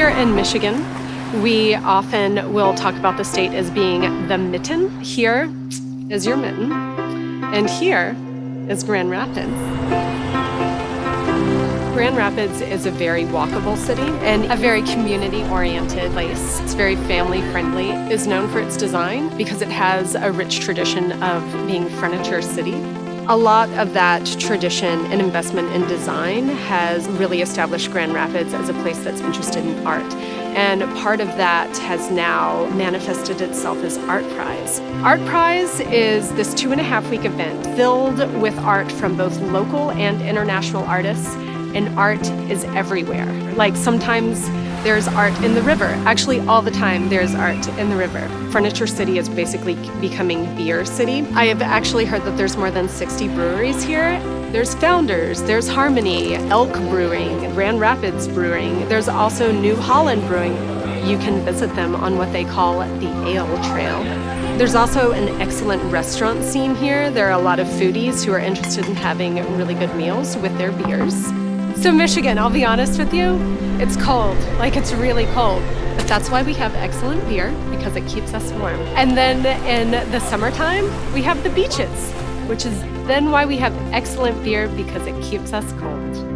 Here in Michigan, we often will talk about the state as being the mitten. Here is your mitten, and here is Grand Rapids. Grand Rapids is a very walkable city and a very community-oriented place. It's very family-friendly. It's known for its design because it has a rich tradition of being furniture city. A lot of that tradition and investment in design has really established Grand Rapids as a place that's interested in art. And part of that has now manifested itself as ArtPrize. ArtPrize is this 2.5-week event filled with art from both local and international artists, and art is everywhere. Like sometimes there's art in the river. Actually, all the time there's art in the river. Furniture City is basically becoming beer city. I have actually heard that there's more than 60 breweries here. There's Founders, there's Harmony, Elk Brewing, Grand Rapids Brewing. There's also New Holland Brewing. You can visit them on what they call the Ale Trail. There's also an excellent restaurant scene here. There are a lot of foodies who are interested in having really good meals with their beers. So Michigan, I'll be honest with you, it's cold, like it's really cold. But that's why we have excellent beer, because it keeps us warm. And then in the summertime, we have the beaches, which is then why we have excellent beer, because it keeps us cold.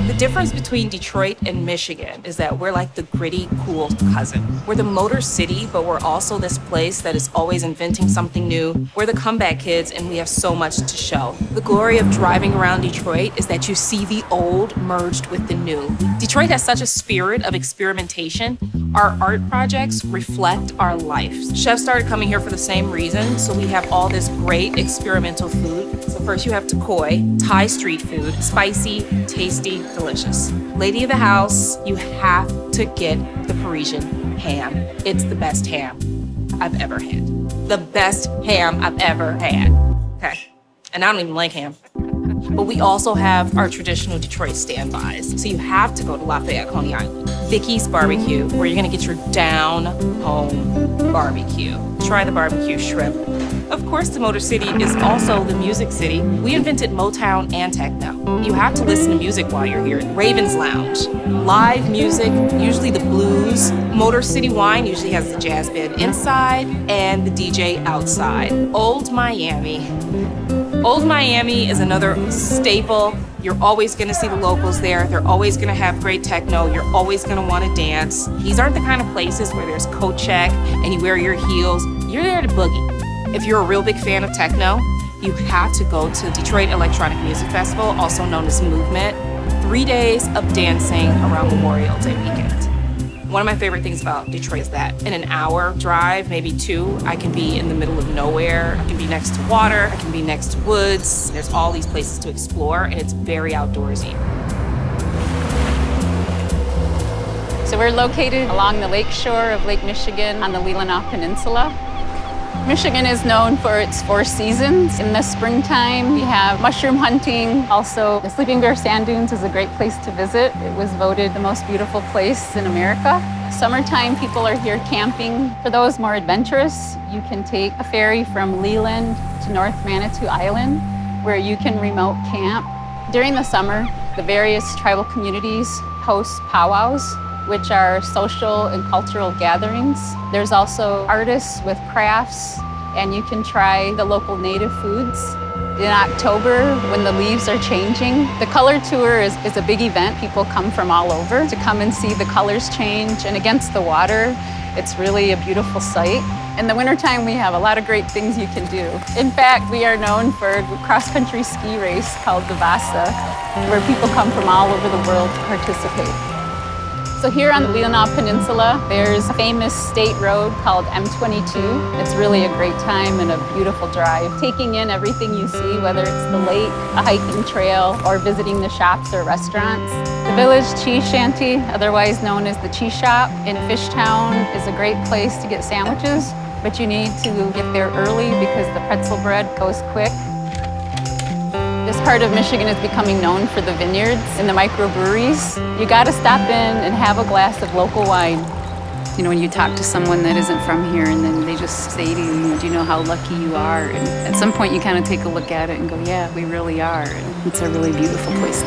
The difference between Detroit and Michigan is that we're like the gritty, cool cousin. We're the motor city, but we're also this place that is always inventing something new. We're the comeback kids, and we have so much to show. The glory of driving around Detroit is that you see the old merged with the new. Detroit has such a spirit of experimentation. Our art projects reflect our lives. Chefs started coming here for the same reason, so we have all this great experimental food. So first you have Takoi, Thai street food, spicy, tasty, delicious. Lady of the house, you have to get the Parisian ham. It's the best ham I've ever had. The best ham I've ever had. Okay, and I don't even like ham. But we also have our traditional Detroit standbys. So you have to go to Lafayette Coney Island. Vicki's barbecue, where you're gonna get your down-home barbecue. Try the barbecue shrimp. Of course, the Motor City is also the music city. We invented Motown and techno. You have to listen to music while you're here. Raven's Lounge, live music, usually the blues. Motor City wine usually has the jazz band inside and the DJ outside. Old Miami. Old Miami is another staple. You're always gonna see the locals there. They're always gonna have great techno. You're always gonna wanna dance. These aren't the kind of places where there's coat check and you wear your heels. You're there to boogie. If you're a real big fan of techno, you have to go to Detroit Electronic Music Festival, also known as Movement. 3 days of dancing around Memorial Day weekend. One of my favorite things about Detroit is that in an hour drive, maybe 2, I can be in the middle of nowhere. I can be next to water, I can be next to woods. There's all these places to explore, and it's very outdoorsy. So we're located along the lakeshore of Lake Michigan on the Leelanau Peninsula. Michigan is known for its 4 seasons. In the springtime, we have mushroom hunting. Also, the Sleeping Bear Sand Dunes is a great place to visit. It was voted the most beautiful place in America. Summertime, people are here camping. For those more adventurous, you can take a ferry from Leland to North Manitou Island, where you can remote camp. During the summer, the various tribal communities host powwows, which are social and cultural gatherings. There's also artists with crafts, and you can try the local native foods. In October, when the leaves are changing, the color tour is a big event. People come from all over to come and see the colors change, and against the water, it's really a beautiful sight. In the wintertime, we have a lot of great things you can do. In fact, we are known for a cross-country ski race called the Avasta, where people come from all over the world to participate. So here on the Leelanau Peninsula, there's a famous state road called M22. It's really a great time and a beautiful drive. Taking in everything you see, whether it's the lake, a hiking trail, or visiting the shops or restaurants. The Village Cheese Shanty, otherwise known as the Cheese Shop in Fishtown, is a great place to get sandwiches, but you need to get there early because the pretzel bread goes quick. This part of Michigan is becoming known for the vineyards and the microbreweries. You gotta stop in and have a glass of local wine. You know, when you talk to someone that isn't from here and then they just say to you, do you know how lucky you are? And at some point you kind of take a look at it and go, yeah, we really are. And it's a really beautiful place.